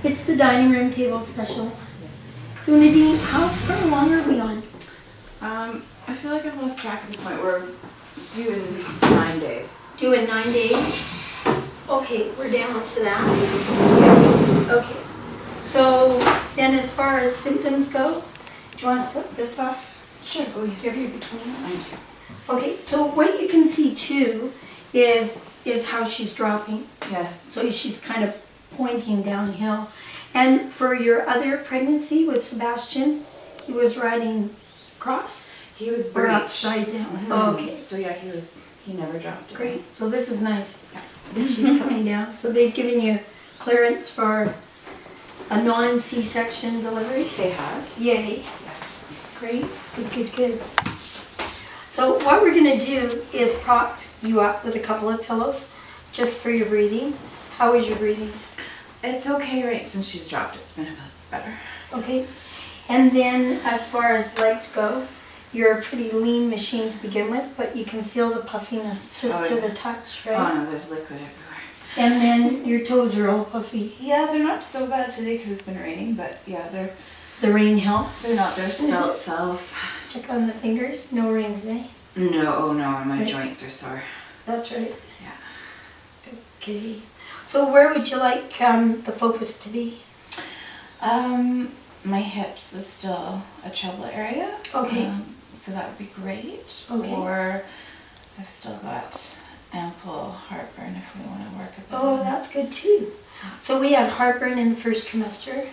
It's the dining room table special. So Nadine, how far along are we on? I feel like I've lost track at this point. We're due in 9 days. Due in 9 days? Okay, we're down to that. Okay. So then as far as symptoms go, do you want to slip this off? Sure, go ahead. Do you have your bikini on? I do. Okay, so what you can see too is how she's dropping. Yes. So she's kind of pointing downhill. And for your other pregnancy with Sebastian, he was riding cross He was or breech. upside down. Mm-hmm. Oh, okay, So yeah, he never dropped it. great. So this is nice. that She's coming down. So they've given you clearance for a non-C-section delivery. They have? Yay. Yes. Great. Good, good, good. So what we're going to do is prop you up with a couple of pillows just for your breathing. How is your breathing? It's okay right since she's dropped. It's been a bit better. Okay. And then as far as legs go, you're a pretty lean machine to begin with, but you can feel the puffiness just to the touch, right? Oh no, there's liquid everywhere. And then your toes are all puffy. Yeah, they're not so bad today because it's been raining, but yeah, The rain helps. they're not their svelte selves. Check on the fingers. No rings, eh? No, oh no, my Right. joints are sore. That's right. Yeah. Okay. So where would you like the focus to be? My hips is still a trouble area. Okay. So that would be great. Okay. Or I've still got ample heartburn if we want to work a bit. Oh, that's good too. So we had heartburn in the first trimester.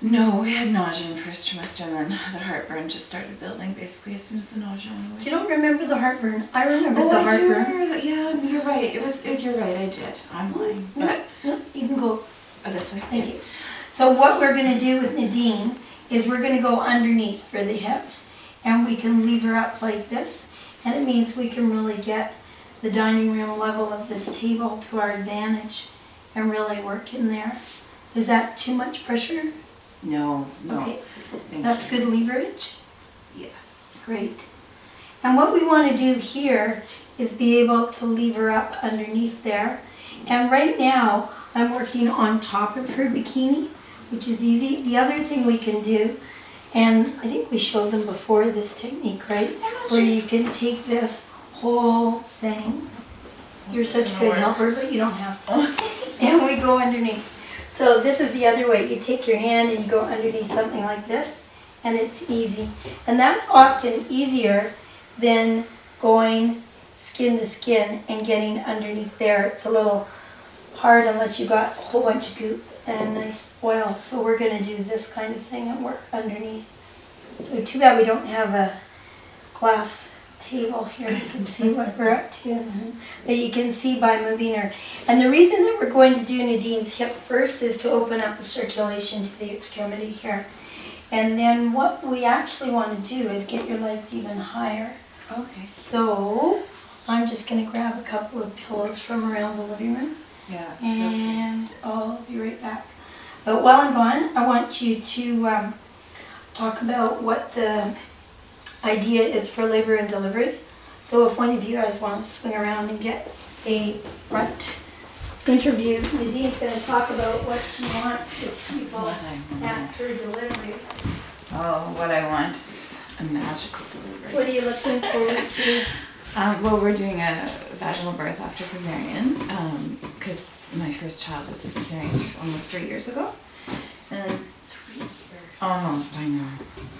No, we had nausea in first trimester and then the heartburn just started building basically as soon as the nausea went away. You don't remember the heartburn? I remember the I do heartburn. remember that. Yeah, you're right. You're right, I did. I'm lying. But No, you can go. this way. Thank you. So what we're going to do with Nadine is we're going to go underneath for the hips, and we can leave her up like this, and it means we can really get the dining room level of this table to our advantage and really work in there. Is that too much pressure? No. Okay, Thank that's you. good leverage. Yes. Great. And what we want to do here is be able to lever up underneath there. And right now, I'm working on top of her bikini, which is easy. The other thing we can do, and I think we showed them before this technique, right? Where you can take this whole thing. You're such a good helper, but you don't have to. And we go underneath. So this is the other way. You take your hand and you go underneath something like this, and it's easy. And that's often easier than going skin to skin and getting underneath there. It's a little hard unless you got a whole bunch of goop and nice oil. So we're going to do this kind of thing and work underneath. So too bad we don't have a glass table here. You can see what we're up to. But you can see by moving her. And the reason that we're going to do Nadine's hip first is to open up the circulation to the extremity here. And then what we actually want to do is get your legs even higher. Okay. So I'm just going to grab a couple of pillows from around the living room. Yeah. And I'll be right back. But while I'm gone, I want you to talk about what the idea is for labor and delivery. So if one of you guys want to swing around and get a front interview, Nadine's going to talk about what she wants with people after delivery. Oh, what I want is a magical delivery. What are you looking forward to? Well, we're doing a vaginal birth after cesarean because my first child was a cesarean almost 3 years ago. And 3 years. almost, I know.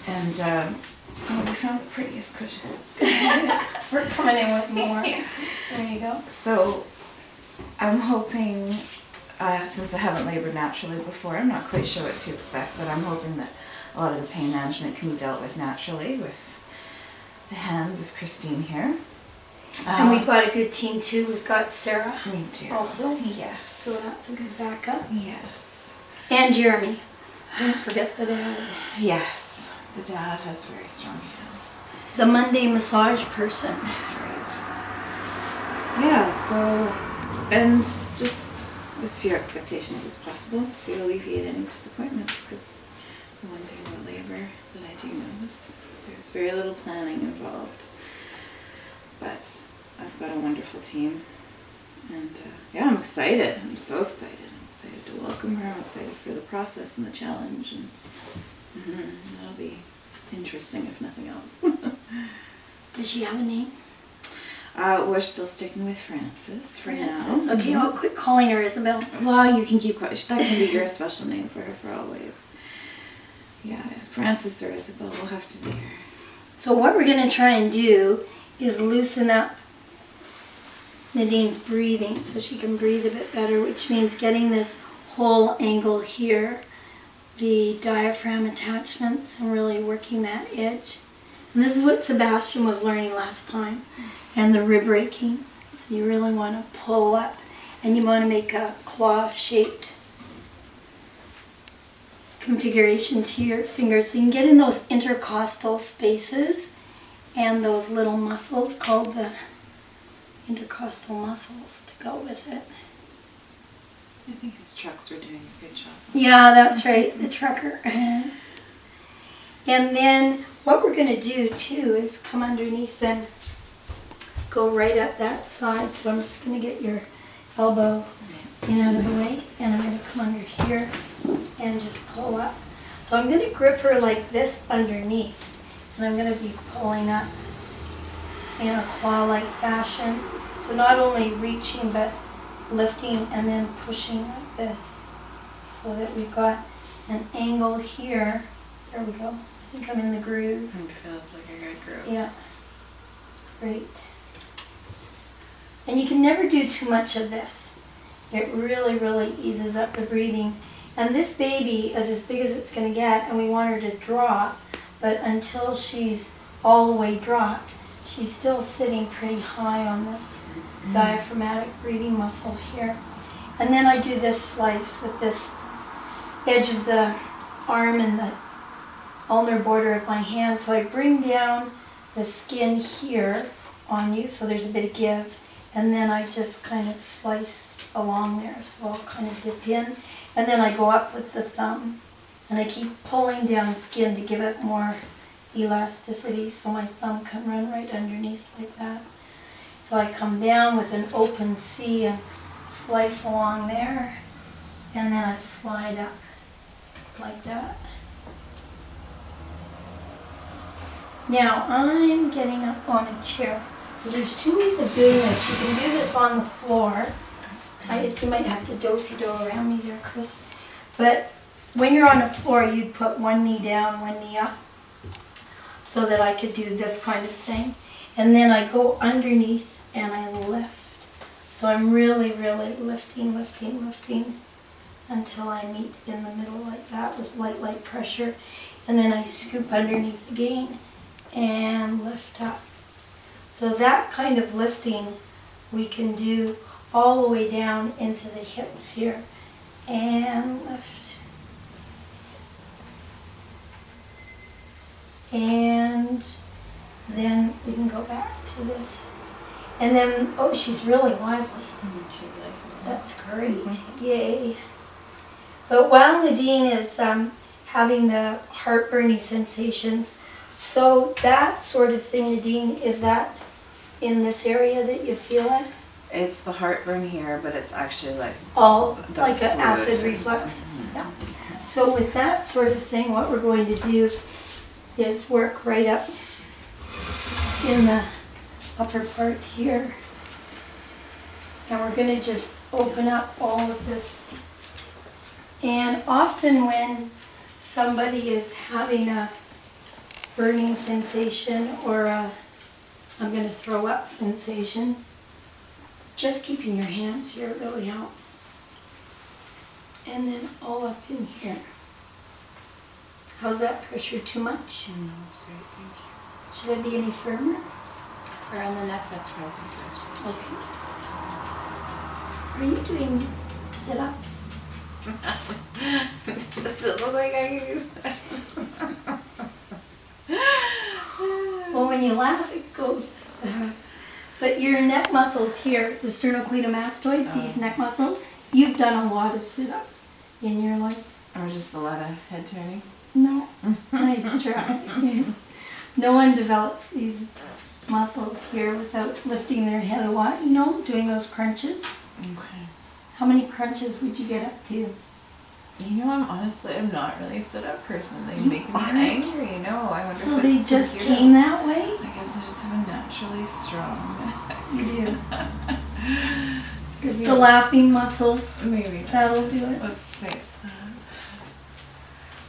And we found the prettiest cushion. We're coming in with more. There you go. So I'm hoping, since I haven't labored naturally before, I'm not quite sure what to expect, but I'm hoping that a lot of the pain management can be dealt with naturally with the hands of Christine here. And we've got a good team too. We've got Sarah Me too. also. Yes. So that's a good backup. Yes. And Jeremy. Don't forget the dad. Yes. The dad has very strong hands. The Monday massage person. That's right. Yeah, so, and just as few expectations as possible to alleviate any disappointments, because the one thing about labor that I do know is there's very little planning involved. But I've got a wonderful team, and yeah, I'm excited. I'm so excited. I'm excited to welcome welcome her. I'm excited for the process and the challenge, and that'll be interesting if nothing else. Does she have a name? We're still sticking with Frances for now. Okay, I'll quit calling her Isabel. Well, you can keep that can be your special name for her for always. Yeah, Frances or Isabel will have to be her. So what we're going to try and do is loosen up Nadine's breathing so she can breathe a bit better, which means getting this whole angle here, the diaphragm attachments, and really working that edge. And this is what Sebastian was learning last time, and the rib raking. So you really want to pull up, and you want to make a claw-shaped configuration to your fingers so you can get in those intercostal spaces and those little muscles called the intercostal muscles to go with it. I think his trucks were doing a good job. Yeah, that's right, the trucker. And then what we're going to do too is come underneath and go right up that side. So I'm just going to get your elbow in out of the way, and I'm going to come under here and just pull up. So I'm going to grip her like this underneath, and I'm going to be pulling up in a claw-like fashion. So not only reaching, but lifting and then pushing like this, so that we've got an angle here. There we go. I think I'm in the groove. It feels like a good groove. Yeah. Great. And you can never do too much of this. It really, really eases up the breathing. And this baby is as big as it's going to get, and we want her to drop, but until she's all the way dropped, she's still sitting pretty high on this diaphragmatic breathing muscle here. And then I do this slice with this edge of the arm and the ulnar border of my hand. So I bring down the skin here on you, so there's a bit of give, and then I just kind of slice along there. So I'll kind of dip in, and then I go up with the thumb, and I keep pulling down skin to give it more elasticity so my thumb can run right underneath like that. So I come down with an open C and slice along there, and then I slide up like that. Now I'm getting up on a chair. So there's two ways of doing this. You can do this on the floor. I guess you might have to do-si-do around me there, Chris. But when you're on the floor, you'd put one knee down, one knee up, so that I could do this kind of thing. And then I go underneath and I lift. So I'm really, really lifting until I meet in the middle like that with light pressure. And then I scoop underneath again and lift up. So that kind of lifting we can do all the way down into the hips here. And lift. And then we can go back to this. And then, oh, she's really lively. That's great. Yay. But while Nadine is having the heartburny sensations, so that sort of thing, Nadine, is that in this area that you feel it? It's the heartburn here, but it's actually like all the like an acid fluid. reflux. Yeah. So with that sort of thing, what we're going to do is work right up in the upper part here. And we're going to just open up all of this. And often when somebody is having a burning sensation or a I'm going to throw up sensation, just keeping your hands here really helps. And then all up in here. How's that pressure? Too much? No, it's great, thank you. Should I be any firmer? Around the neck, that's probably good. Okay. Are you doing sit-ups? Does it look like I can use that? Well, when you laugh, it goes. But your neck muscles here, the sternocleidomastoid, these neck muscles, you've done a lot of sit-ups in your life. Or just a lot of head turning? No. Nice try. No one develops these muscles here without lifting their head a lot, you know, doing those crunches. Okay. How many crunches would you get up to? You know, I'm not really a sit-up person. They make me angry. No, I wonder So if they it's just computer. came that way? I guess I just have a naturally strong. You do. It's the laughing muscles. Maybe That'll do it. let's say it's that.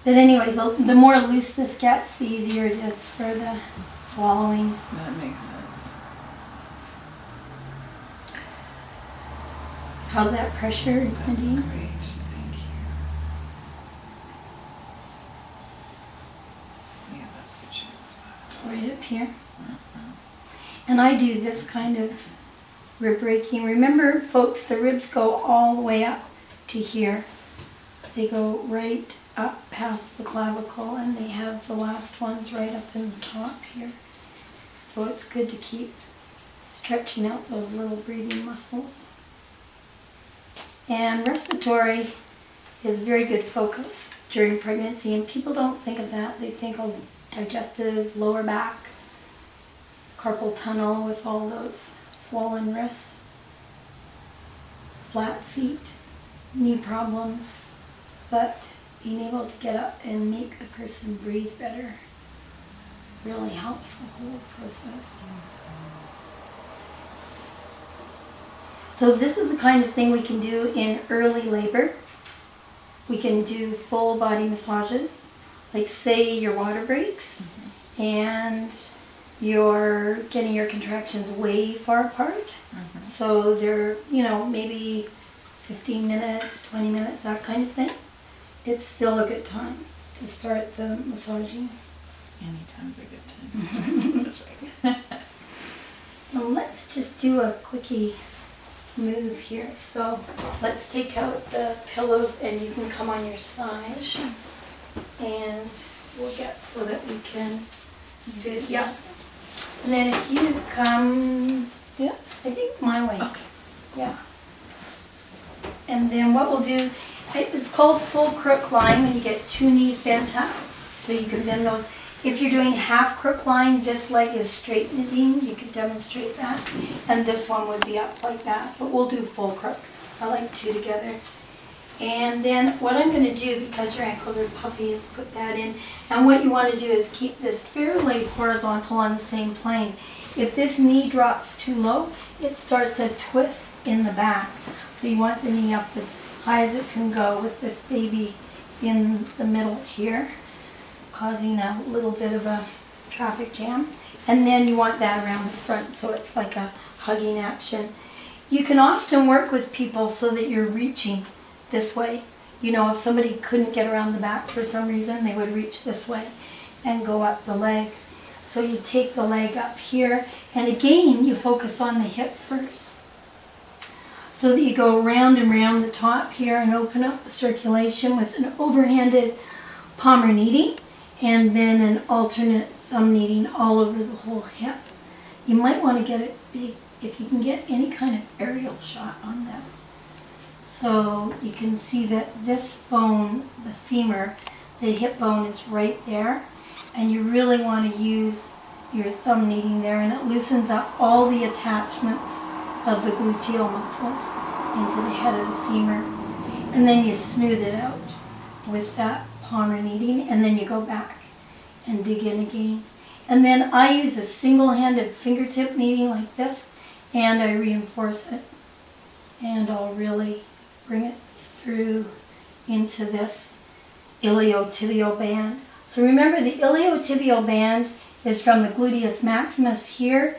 But anyway, the more loose this gets, the easier it is for the swallowing. That makes sense. How's that pressure, That's Nadine? great. Thank you. Yeah, that's the chin spot. Right up here. And I do this kind of rib raking. Remember, folks, the ribs go all the way up to here. They go right up past the clavicle, and they have the last ones right up in the top here. So it's good to keep stretching out those little breathing muscles. And respiratory is very good focus during pregnancy, and people don't think of that. They think of digestive, lower back, carpal tunnel with all those swollen wrists, flat feet, knee problems, but being able to get up and make the person breathe better really helps the whole process. So this is the kind of thing we can do in early labor. We can do full body massages, like say your water breaks and you're getting your contractions way far apart. So they're, maybe 15 minutes, 20 minutes, that kind of thing. It's still a good time to start the massaging. Anytime's a good time to start massaging. Now let's just do a quickie move here. So let's take out the pillows and you can come on your side. Sure. And we'll get so that we can do it. Yeah. And then if you come, Yeah. I think my way. Okay. Yeah. And then what we'll do, it's called full crook line when you get 2 knees bent up. So you can bend those. If you're doing half crook line, this leg is straight, Nadine. You could demonstrate that. And this one would be up like that. But we'll do full crook. I like 2 together. And then what I'm going to do, because your ankles are puffy, is put that in. And what you want to do is keep this fairly horizontal on the same plane. If this knee drops too low, it starts a twist in the back. So you want the knee up as high as it can go with this baby in the middle here, causing a little bit of a traffic jam. And then you want that around the front, so it's like a hugging action. You can often work with people so that you're reaching this way. If somebody couldn't get around the back for some reason, they would reach this way and go up the leg. So you take the leg up here, and again, you focus on the hip first. So that you go round and round the top here and open up the circulation with an overhanded palmar kneading and then an alternate thumb kneading all over the whole hip. You might want to get it big if you can get any kind of aerial shot on this. So you can see that this bone, the femur, the hip bone is right there, and you really want to use your thumb kneading there, and it loosens up all the attachments of the gluteal muscles into the head of the femur. And then you smooth it out with that palmar kneading, and then you go back and dig in again. And then I use a single-handed fingertip kneading like this, and I reinforce it. And I'll really bring it through into this iliotibial band. So remember, the iliotibial band is from the gluteus maximus here.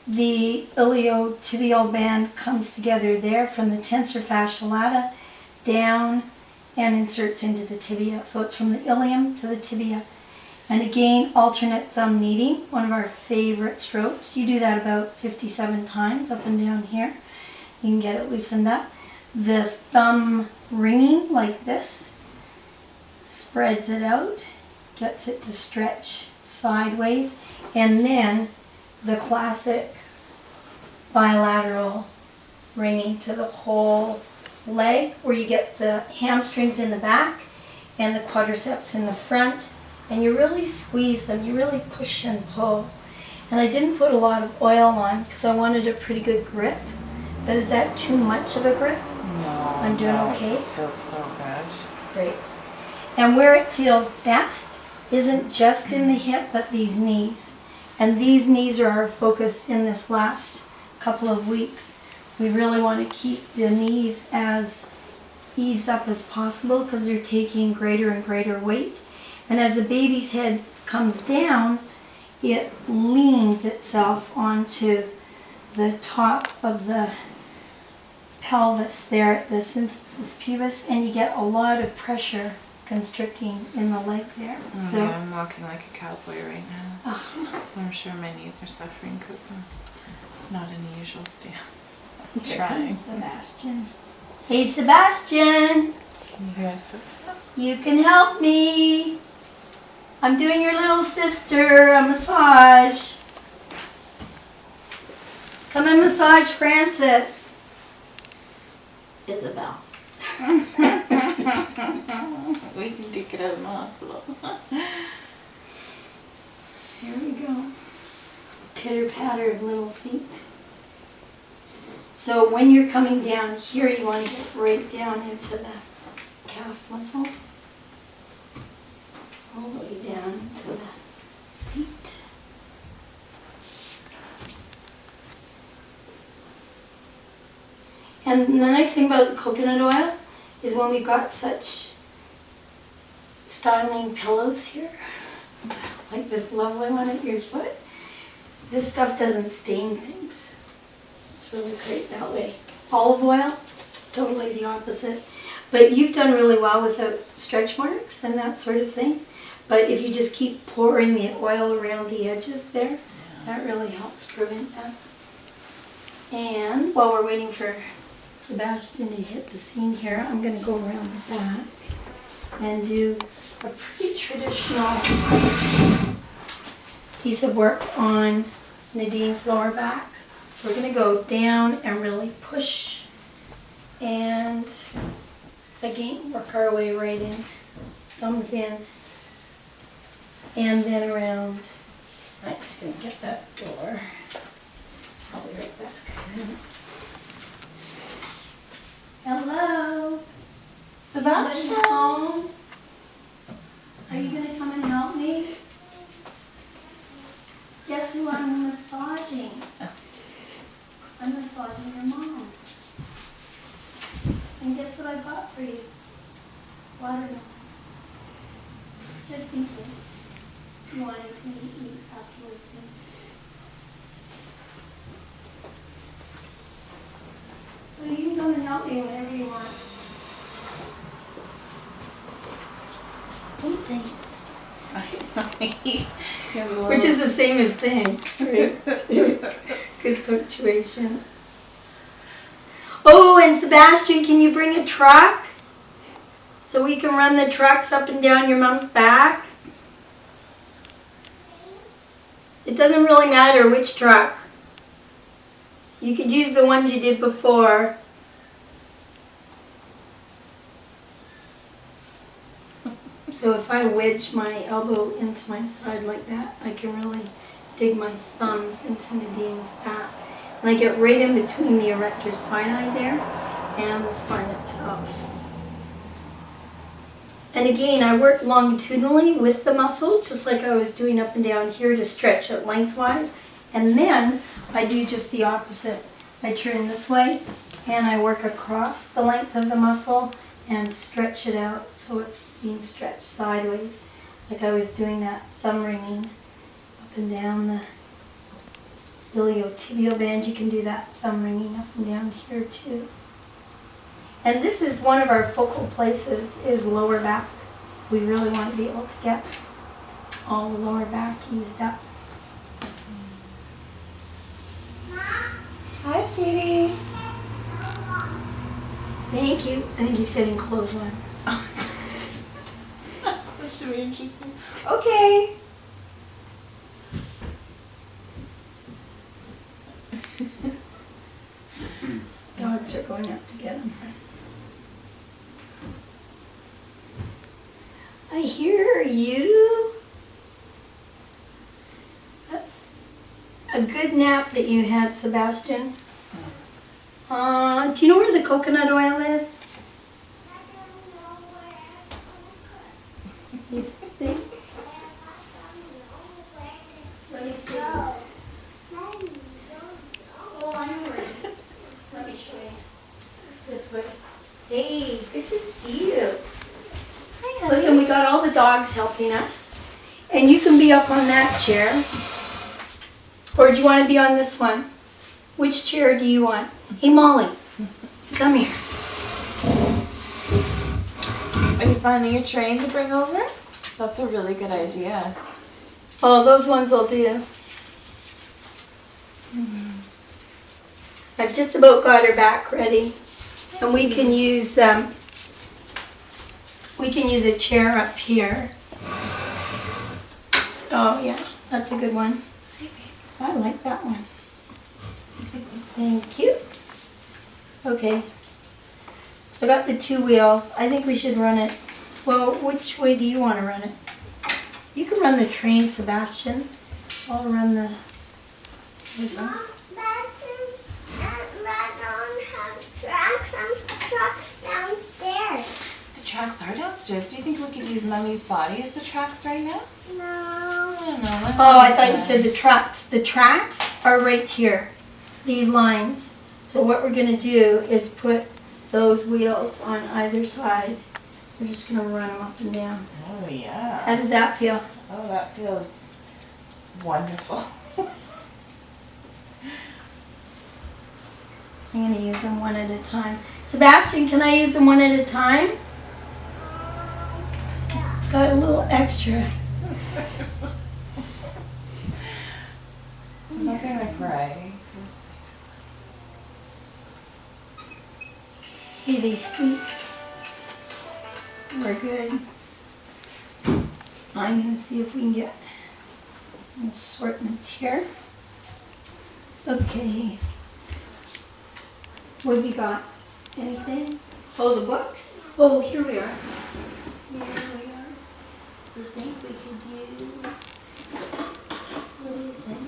The iliotibial band comes together there from the tensor fascia lata down and inserts into the tibia. So it's from the ilium to the tibia. And again, alternate thumb kneading, one of our favorite strokes. You do that about 57 times up and down here. You can get it loosened up. The thumb ringing like this spreads it out, gets it to stretch sideways, and then the classic bilateral ringing to the whole leg, where you get the hamstrings in the back and the quadriceps in the front, and you really squeeze them, you really push and pull. And I didn't put a lot of oil on because I wanted a pretty good grip, but is that too much of a grip? No. I'm doing okay? It feels so good. Great. And where it feels best isn't just in the hip, but these knees. And these knees are our focus in this last couple of weeks. We really want to keep the knees as eased up as possible because they're taking greater and greater weight. And as the baby's head comes down, it leans itself onto the top of the pelvis there at the symphysis pubis, and you get a lot of pressure constricting in the leg there. Oh, So yeah, I'm walking like a cowboy right now. uh, So I'm sure my knees are suffering because I'm not in the usual stance. I'm here trying. comes Sebastian. Hey Sebastian, Can you hear his footsteps? you can help me. I'm doing your little sister a massage. Come and massage Francis. Isabel. We can take it out of the hospital. Here we go. Pitter patter of little feet. So when you're coming down here, you want to get right down into the calf muscle. All the way down to the feet. And the nice thing about coconut oil is when we've got such styling pillows here, like this lovely one at your foot, this stuff doesn't stain things. It's really great that way. Olive oil, totally the opposite. But you've done really well without stretch marks and that sort of thing. But if you just keep pouring the oil around the edges there, that really helps prevent that. And while we're waiting for Sebastian to hit the scene here, I'm going to go around the back and do a pretty traditional piece of work on Nadine's lower back. So we're going to go down and really push and again work our way right in, thumbs in, and then around. I'm just going to get that door. I'll be right back. Hello? Sebastian! Home? Are you going to come and help me? Guess who I'm massaging? I'm massaging your mom. And guess what I bought for you? Watermelon. Just in case you wanted me to eat afterwards. So you can come and help me whenever you want. Oh, thanks. Which is the same as thanks, right? Good punctuation. Oh, and Sebastian, can you bring a truck? So we can run the trucks up and down your mom's back? It doesn't really matter which truck. You could use the ones you did before. So if I wedge my elbow into my side like that, I can really dig my thumbs into Nadine's back. And I get right in between the erector spinae there and the spine itself. And again, I work longitudinally with the muscle, just like I was doing up and down here to stretch it lengthwise. And then I do just the opposite. I turn this way and I work across the length of the muscle and stretch it out so it's being stretched sideways, like I was doing that thumb ringing up and down the iliotibial band. You can do that thumb ringing up and down here too. And this is one of our focal places, is lower back. We really want to be able to get all the lower back eased up. Hi, sweetie. Thank you. I think he's getting clothes on. That should be interesting. Okay. Dogs are going out to get him. I hear you. That's a good nap that you had, Sebastian. Do you know where the coconut oil is? You think? Let me see. Oh, I know where it is. Let me show you. This way. Hey, good to see you. Hi, Look, and we got all the dogs helping us. And you can be up on that chair. Or do you want to be on this one? Which chair do you want? Hey, Molly, come here. Are you finding a train to bring over? That's a really good idea. Oh, those ones will do. I've just about got her back ready. And we can use a chair up here. Oh yeah, that's a good one. I like that one. Thank you. Okay. So I got the 2 wheels. I think we should run it. Well, which way do you want to run it? You can run the train, Sebastian. I'll run the... Mom, I don't have tracks and trucks downstairs. The tracks are downstairs. Do you think we could use Mummy's body as the tracks right now? No. I don't know. Oh, I thought you said the tracks. The tracks are right here. These lines. So what we're going to do is put those wheels on either side. We're just going to run them up and down. Oh, yeah. How does that feel? Oh, that feels wonderful. I'm going to use them one at a time. Sebastian, can I use them one at a time? It's got a little extra. Nothing like variety. Hey, they squeak. We're good. I'm going to see if we can get an assortment here. Okay. What have you got? Anything? Oh, the books? Oh, here we are. Here we are. I think we could use... What do you think?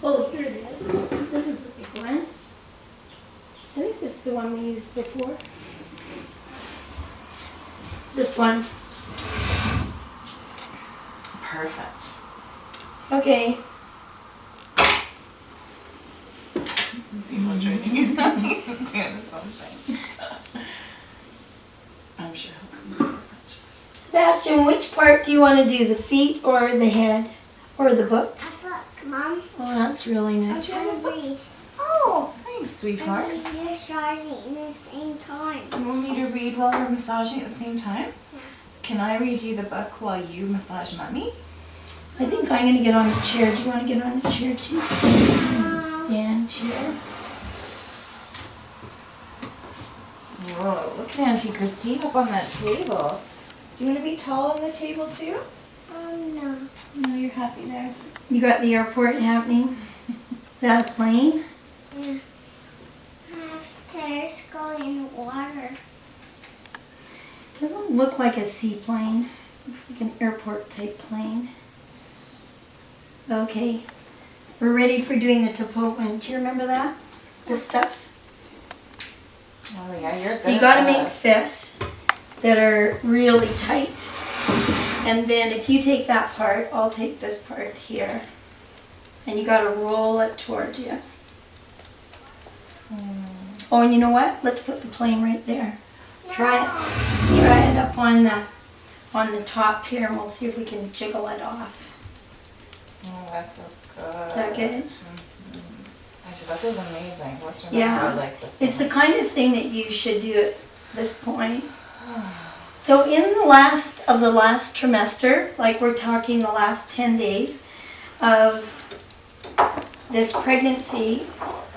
Oh, here it is. This is the big one. I think this is the one we used before. This one. Perfect. Okay. Zemo training you. Doing something. I'm sure he'll come back. Sebastian, which part do you want to do? The feet or the head? Or the books? Look, Mom. Oh, that's really nice. I'm gonna read. Oh, thanks, sweetheart. And you're starting at the same time. You want me to read while we're massaging at the same time? Can I read you the book while you massage Mummy? I think I'm going to get on the chair. Do you want to get on the chair too? Stand chair. Whoa, look at Auntie Christine up on that table. Do you want to be tall on the table too? Oh no. No, you're happy there. You got the airport happening. Is that a plane? Yeah. There's going in water. Doesn't look like a seaplane. Looks like an airport type plane. Okay. We're ready for doing the topotement. Do you remember that? This stuff? Oh yeah, you're good. So you got to make fists that are really tight. And then if you take that part, I'll take this part here. And you got to roll it towards you. Oh, and you know what? Let's put the plane right there. Try it up on the top here, and we'll see if we can jiggle it off. Oh, that feels good. Is that good? Actually, that feels amazing. Let's remember Yeah. I like this. It's the kind of thing that you should do at this point. So in the last trimester, like we're talking the last 10 days of this pregnancy,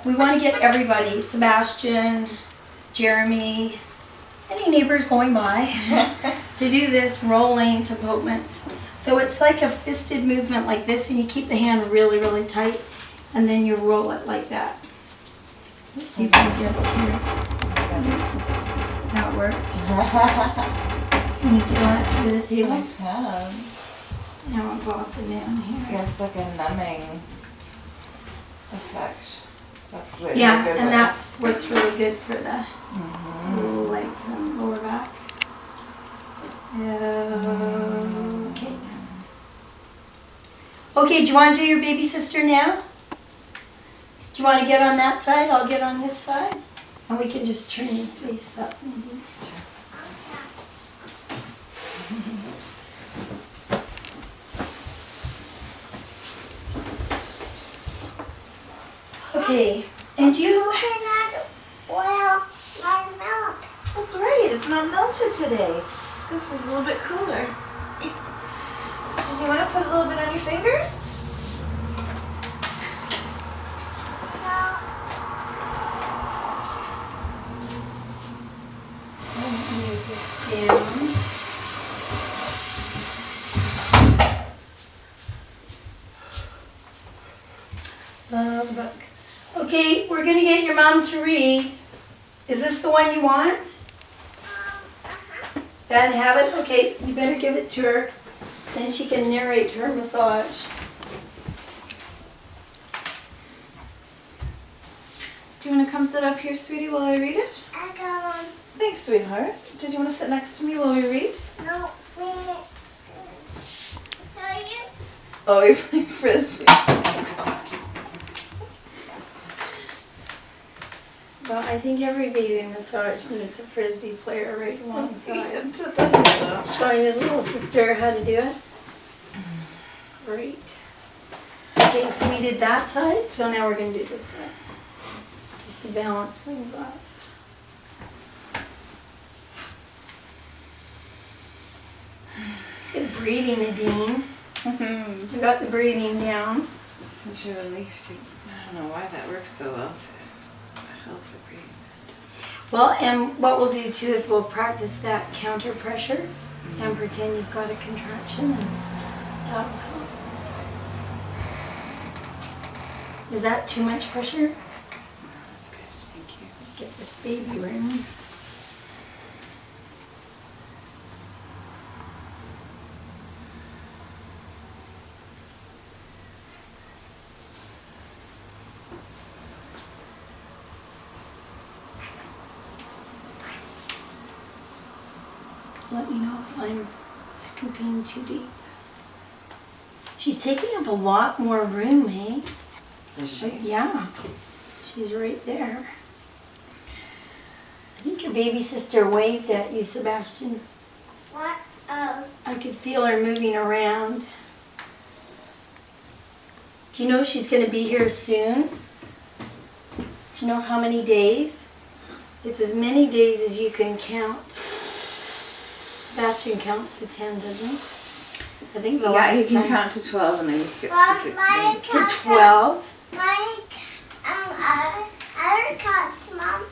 we want to get everybody, Sebastian, Jeremy, any neighbors going by, to do this rolling topotement. So it's like a fisted movement like this, and you keep the hand really, really tight, and then you roll it like that. Let's see if we can get it here. That works. Can you feel that through the I table? can. Now I'll go up and down here. Yeah, it's like a numbing effect. That's what Yeah, you're good and with. that's what's really good for the Mhm. legs and lower back. Okay. Okay, do you want to do your baby sister now? Do you want to get on that side? I'll get on this side. And we can just turn your face up. Maybe. Okay, and you... Prenatal oil, my milk. That's right, it's not melted today. This is a little bit cooler. Did you want to put a little bit on your fingers? No. Move this down. Book. Okay, we're gonna get your mom to read. Is this the one you want? Bad habit? Okay, you better give it to her. Then she can narrate her massage. Do you want to come sit up here, sweetie, while I read it? I got one. Thanks, sweetheart. Did you want to sit next to me while we read? No, we. So you. Oh, you're playing frisbee. Oh, God. Well, I think every baby massage needs a frisbee player right alongside. Showing his little sister how to do it. Great. Okay, so we did that side, so now we're going to do this side. Just to balance things off. Good breathing, Nadine. You got the breathing down. Since you're relieved, I don't know why that works so well to help the breathing. Well, and what we'll do too is we'll practice that counter pressure and pretend you've got a contraction, and that'll help. Is that too much pressure? No, that's good. Thank you. Get this baby room. Let me know if I'm scooping too deep. She's taking up a lot more room, eh? Is she? Yeah, she's right there. I think your baby sister waved at you, Sebastian. What? Oh. I could feel her moving around. Do you know she's going to be here soon? Do you know how many days? It's as many days as you can count. Sebastian counts to 10, doesn't he? I think the Yeah, last he can time. count to 12 and then he skips to Well, 16. my To cat. 12. My other cat's mom.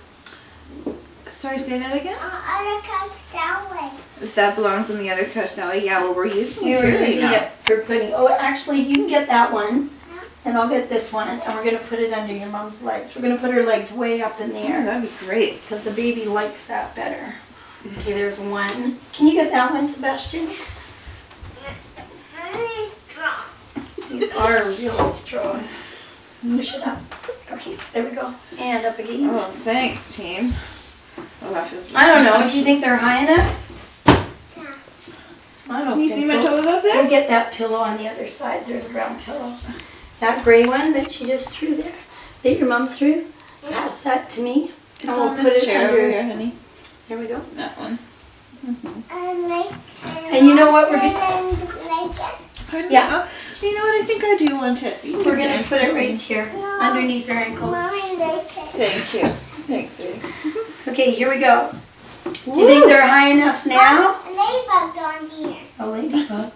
Sorry, say that again? Other cat's that way. That belongs on the other couch that way. Yeah, well, we're using You it were here right using now. it for putting. Oh, actually, you can get that one, and I'll get this one, and we're gonna put it under your mom's legs. We're gonna put her legs way up in the Yeah, air that'd be great. because the baby likes that better. Okay, there's one. Can you get that one, Sebastian? Really strong. You are really strong. Push it up. Okay, there we go. And up again. Oh, thanks, team. Oh, that feels I don't know. Do you think they're high enough? Yeah. I don't Can you think see my so. toes up Go there? get that pillow on the other side. There's a brown pillow. That gray one that she just threw there, that your mom threw, pass that to me. It's and we'll on put this it chair under. over here, honey. There we go. That one. And you know what we're Pardon me? Yeah. You know what? I think I do want it. You can We're give gonna it to put it Angie. right here, underneath her ankles. Mommy, like it. Thank you. Thanks, sweetie. Okay, here we go. Do you think they're high enough now? A ladybug's on here. A ladybug.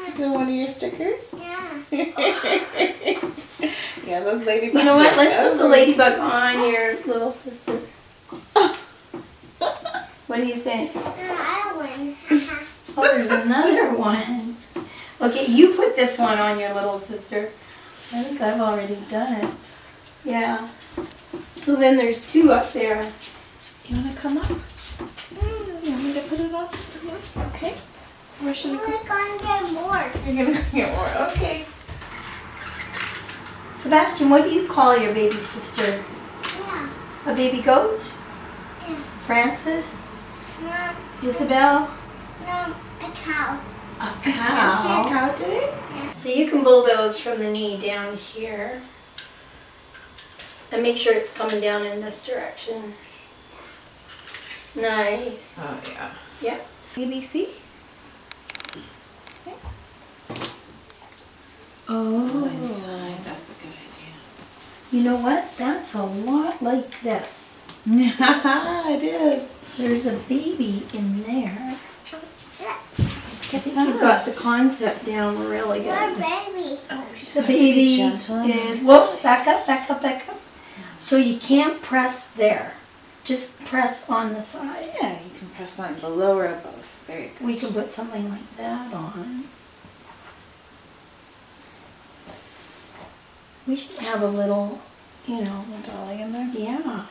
Is there one of your stickers? Yeah. Yeah, those ladybugs. You know what? are Let's put the everywhere. ladybug on your little sister. What do you think? I win. Oh, there's another one. Okay, you put this one on your little sister. I think I've already done it. Yeah. So then there's two up there. You want to come up? You want me to put it up? Okay. Where should I We're go? gonna get more. You're going to get more. Okay. Sebastian, what do you call your baby sister? Yeah. A baby goat? Yeah. Francis? No. Isabel? No. A cow. A Did you see a cow today? So you can bulldoze from the knee down here. And make sure it's coming down in this direction. Nice. Oh, yeah. Yep. ABC? Oh. Inside, that's a good idea. You know what? That's a lot like this. It is. There's a baby in there. I think that. you've got the concept down really Your good. baby. Oh, we just The have to be baby gentle. on is, this. whoa, back up, back up, back up. So you can't press there. Just press on the side. Yeah, you can press on below or above. Very good. We can put something like that on. We should have a little, you know, dolly in there. yeah.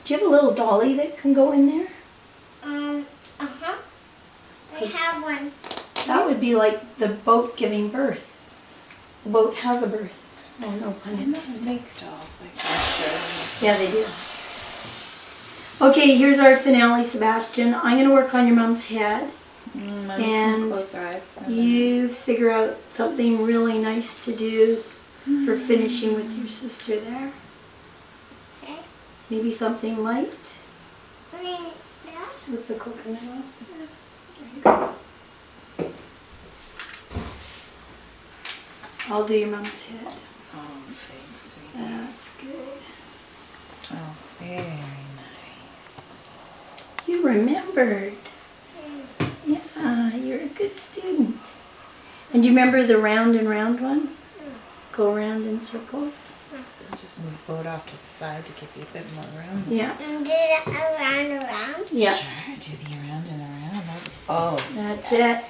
Do you have a little dolly that can go in there? Uh-huh. I have one. That would be like the boat giving birth. The boat has a birth. Oh, no pun They must intended. make dolls like that. Yeah, they do. Okay, here's our finale, Sebastian. I'm going to work on your mom's head. Mommy's And gonna close her eyes for a minute. You figure out something really nice to do for finishing with your sister there. Okay. Maybe something light I mean, yeah. with the coconut oil. There you go. I'll do your mom's head. Oh, thanks, sweetie. That's good. Oh, very nice. You remembered. Yeah, you're a good student. And do you remember the round and round one? Go around in circles. Just move the boat off to the side to give you a bit more room. Yeah. And do it around. Yeah. Sure, do the around and around. Oh, That's it.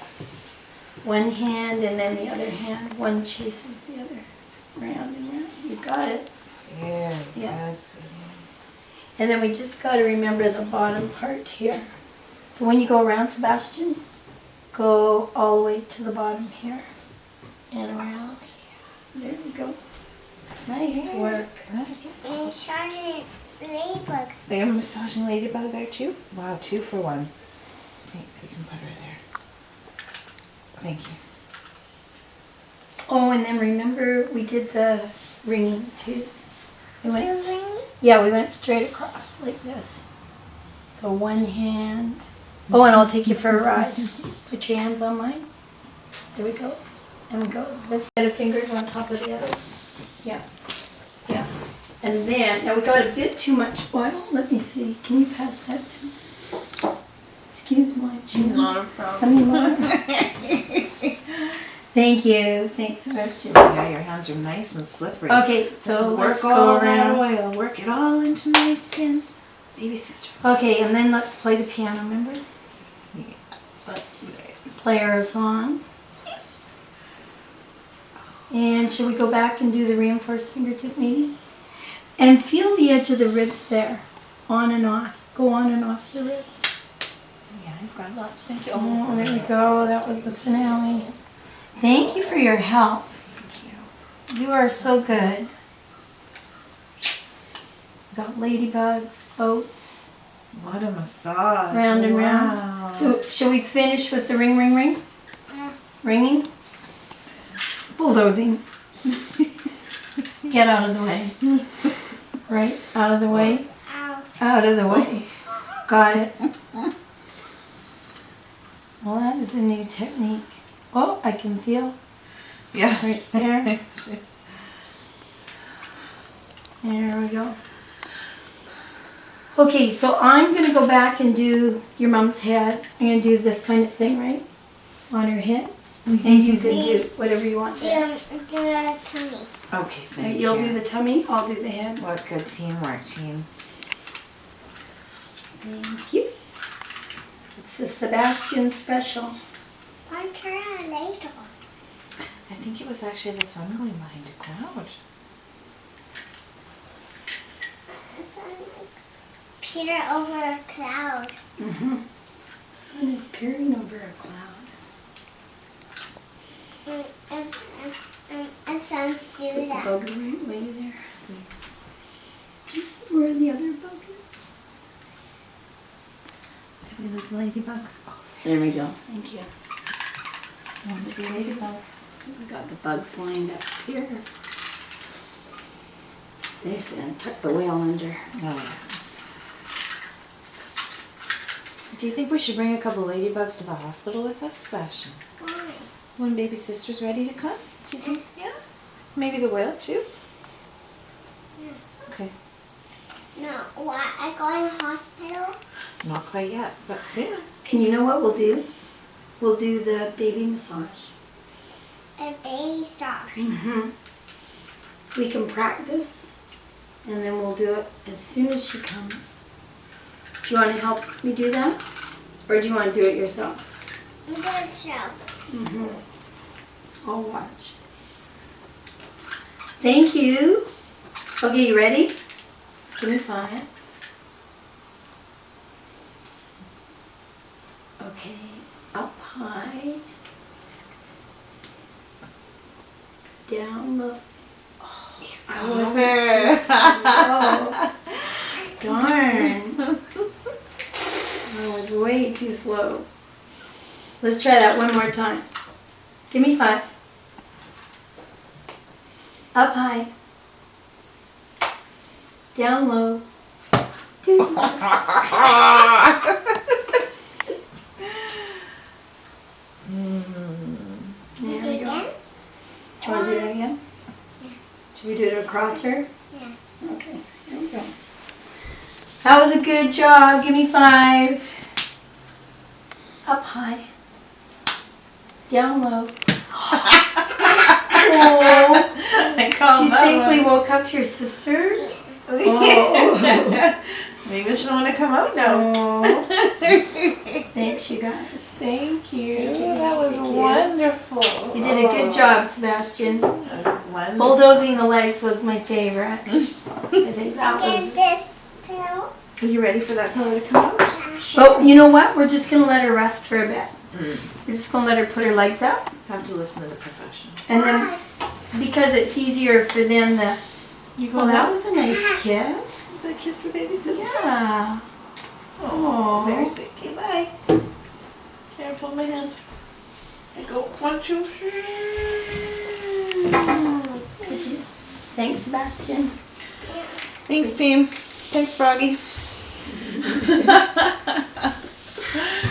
One hand and then the other hand. One chases the other. Round and round. You got it. very Yeah. good, sweetie. And then we just got to remember the bottom part here. So when you go around, Sebastian, go all the way to the bottom here. And around. There we go. Nice work. And Charlotte Ladybug. They have a massaging ladybug there too? Wow, 2 for 1. Thanks, you can put her there. Thank you. Oh, and then remember we did the ringing too. We went, The ring? yeah, we went straight across like this. So one hand. Oh, and I'll take you for a ride. Put your hands on mine. There we go. And we go. This set of fingers on top of the other. Yeah. Yeah. And then, now we got a bit too much oil. Let me see. Can you pass that to me? Excuse my chin. Not a I problem. mean, thank you. Thanks, Sebastian. Yeah, your hands are nice and slippery. Okay, so So let's work go all that around. oil. Work it all into my skin. Baby sister. Okay, and then let's play the piano, remember? Yeah, that's nice. Play our song. And should we go back and do the reinforced fingertip kneading? And feel the edge of the ribs there. On and off. Go on and off the ribs. Yeah, I've got lots. Thank you. Oh, there we go. That was the finale. Thank you for your help. Thank you. You are so good. Got ladybugs, boats, What a massage. round and Wow. round. So, shall we finish with the ring, ring, ring? Yeah. Ringing? Bulldozing. Get out of the way. Right, out of the way. Out. Out of the way. Got it. Well, that is a new technique. Oh, I can feel Yeah. right there. There we go. Okay, so I'm going to go back and do your mom's head. I'm going to do this kind of thing, right? On her head. And you can do whatever you want Do there. the tummy. Okay, Right, thank you'll you. do the tummy, I'll do the head. What good teamwork, team. Thank you. It's the Sebastian special. One turn later. I think it was actually the sun going behind a cloud. It's Peter over a cloud. Mm-hmm. Sun is peering over a cloud. And sons do Put the that. bug right way there. Just where the other bug is. Did we lose a ladybug? There we go. Thank you. 1, 2 ladybugs. We got the bugs lined up here. They're gonna tuck the whale under. Oh, yeah. Do you think we should bring a couple ladybugs to the hospital with us, Sebastian? Why? When baby sister's ready to come? Do you think? Yeah? Maybe the whale too? Yeah. Okay. No, what? I go in the hospital? Not quite yet, but soon. And you know what we'll do? We'll do the baby massage. A baby sock. Mm-hmm. We can practice, and then we'll do it as soon as she comes. Do you want to help me do that? Or do you want to do it yourself? I'm going to show. Mm-hmm. I'll watch. Thank you. Okay, you ready? Give me 5. Okay, up high. Down low. Oh, I wasn't too slow. Darn. I was way too slow. Let's try that one more time. Give me 5. Up high. Down low. Too slow. There we go. Do you want to do that again? Should we do it across her? Yeah. Okay, here we go. That was a good job. Give me 5. Up high. Down low. Oh, I call do you think we woke up your sister? Oh. Maybe she'll want to come out now. Oh. Thanks, you guys. Thank you. Thank you, That was thank you. wonderful. You did a good job, Sebastian. That was wonderful. Bulldozing the legs was my favorite. I think that Get was. this pillow. Are you ready for that pillow to come out? But you know what? We're just gonna let her rest for a bit. Mm. We're just gonna let her put her legs up, Have to listen to the professional. and then because it's easier for them to. You Well, that was a nice kiss. a kiss for baby sister. Yeah. Oh, Aw. very sweet. Okay, bye. Here, hold my hand. I go 1, 2. Could you? Thanks, Sebastian. Thanks, team. Thanks, Froggy.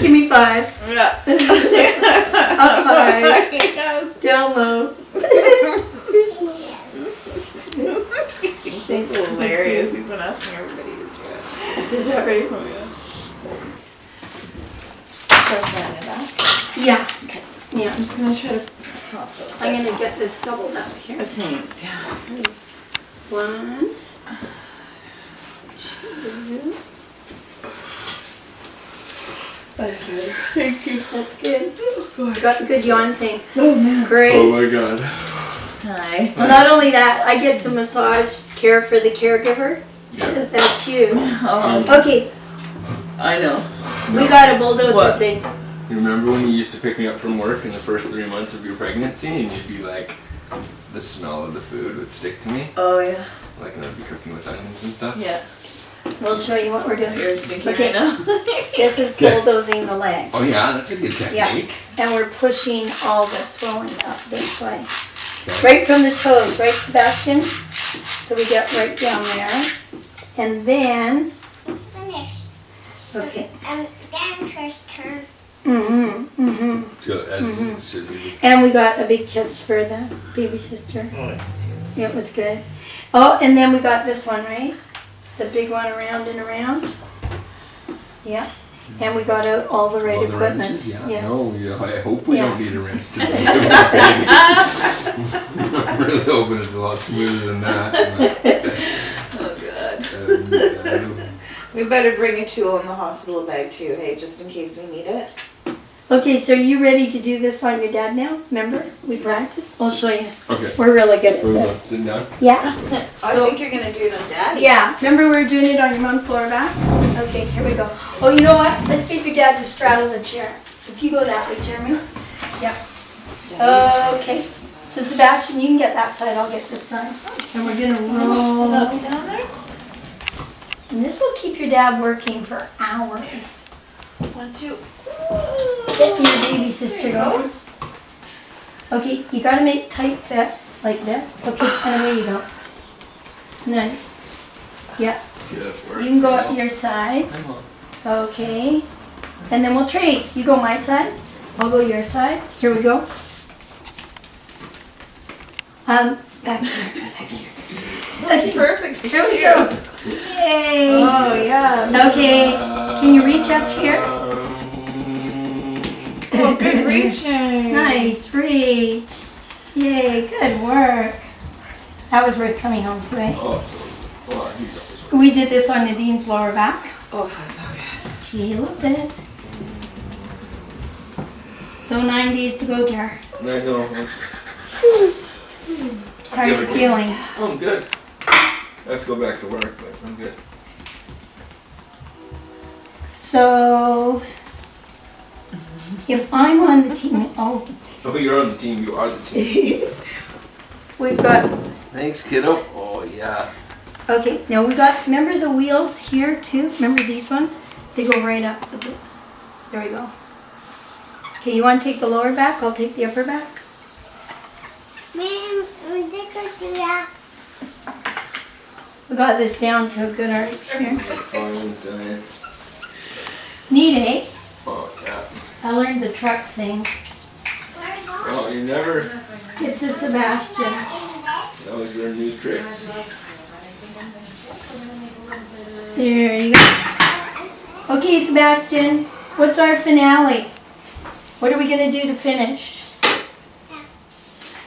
Give me 5. Yeah. Up high, down low. He's hilarious. He's been asking everybody to do it. Is that right? Oh, yeah. First time in that. Yeah. Okay. Yeah. I'm just going to try to prop it. I'm gonna get this doubled up here. Thanks, yeah. Here's 1, 2. Thank you. That's good. Got a good yawn thing. Oh, man. Great. Oh my god. Hi. Well, not only that, I get to massage, care for the caregiver. Yeah. That's you. Oh, Okay, I know. we got a bulldozer What? thing. You remember when you used to pick me up from work in the first 3 months of your pregnancy and you'd be like, the smell of the food would stick to me? Oh, yeah. Like, and I'd be cooking with onions and stuff? Yeah. We'll show you what we're doing. You're stinking Okay. right now. This is Okay. bulldozing the leg. Oh yeah, that's a good technique. And we're pushing all the swelling up this way. Okay. Right from the toes, right, Sebastian? So we get right down there. And then, Finished. okay. Then first turn. So, as it should be. And we got a big kiss for the baby sister. Oh, yes, It was good. Oh, and then we got this one, right? The big one around and around. Yeah. And we got out all the right All the equipment. wrenches, yeah. Yes. No, yeah, I hope we Yeah. don't need a wrench to do this baby. I'm really hoping it's a lot smoother than that. Oh, God. But, I don't know. We better bring a tool in the hospital bag, too, hey, just in case we need it. Okay, so are you ready to do this on your dad now? Remember? We practiced? I'll show you. Okay. We're really good at We're this. sitting down. Yeah? I So- think you're going to do it on Daddy. Yeah. Remember we were doing it on your mom's lower back? Okay, here we go. Oh, you know what? Let's get your dad to straddle the chair. So if you go that way, Jeremy. Yep. Okay. So Sebastian, you can get that side, I'll get this side. And we're gonna roll. Down there? And this will keep your dad working for hours. 1, 2. Get your baby sister going. Okay, you gotta make tight fists like this. Okay, and away you go. Nice. Yeah, Good work. you can go up your side. Come on. Okay. And then we'll trade. You go my side, I'll go your side. Here we go. Back here, back here. Okay, Perfect. here we go. Yay. Oh, yeah. Okay, can you reach up here? Oh, good reaching. Nice reach. Yay, good work. That was worth coming home to, eh? Oh, absolutely. Oh, he's always We did this on Nadine's lower back. Oh, it feels so good. She loved it. So 9 days to go, Jar. I know. How are you feeling? Oh, I'm good. I have to go back to work, but I'm good. So, if I'm on the team, Oh, you're on the team. You are the team. we've got, Thanks, kiddo. Oh, yeah. okay, now we got, remember the wheels here too? Remember these ones? They go right up. There we go. Okay, you want to take the lower back? I'll take the upper back. We got this down to a good arch here. Fine science. Neat, eh? Oh, yeah. I learned the truck thing. Oh, you never. It's a Sebastian. Always learn new tricks. There you go. Okay, Sebastian, what's our finale? What are we going to do to finish?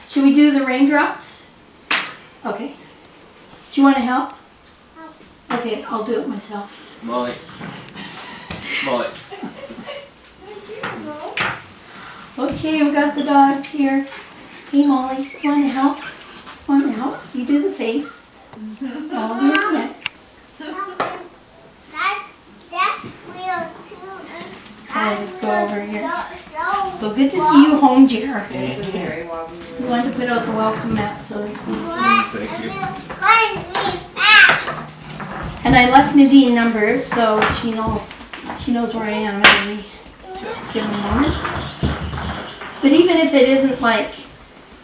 Should we do the raindrops? Okay. Do you want to help? Okay, I'll do it myself. Molly. Molly. Okay, we got the dogs here. Hey, Molly, you want to help? Want to help? You do the face. I'll do the neck. I'll just go over here. So good to see you home, Jer. It's a very wobbly We wanted to put out the welcome mat, so to speak. Thank you. And I left Nadine numbers, so she knows where I am every given moment. But even if it isn't like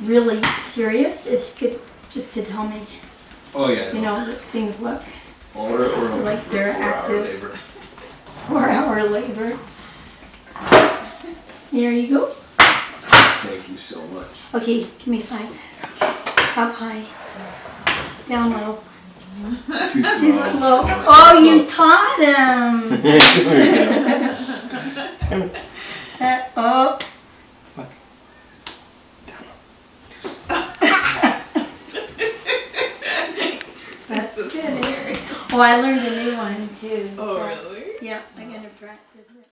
really serious, it's good just to tell me, Oh, yeah. you know, that things look Or like they're 4-hour active. labor. 4-hour labor. There you go. Thank you so much. Okay, give me 5. Up high. Down low. Too Too slow. Oh, you taught him. Oh. That's good. Oh, I learned a new one too. Oh, so- really? Yeah, I'm gonna practice.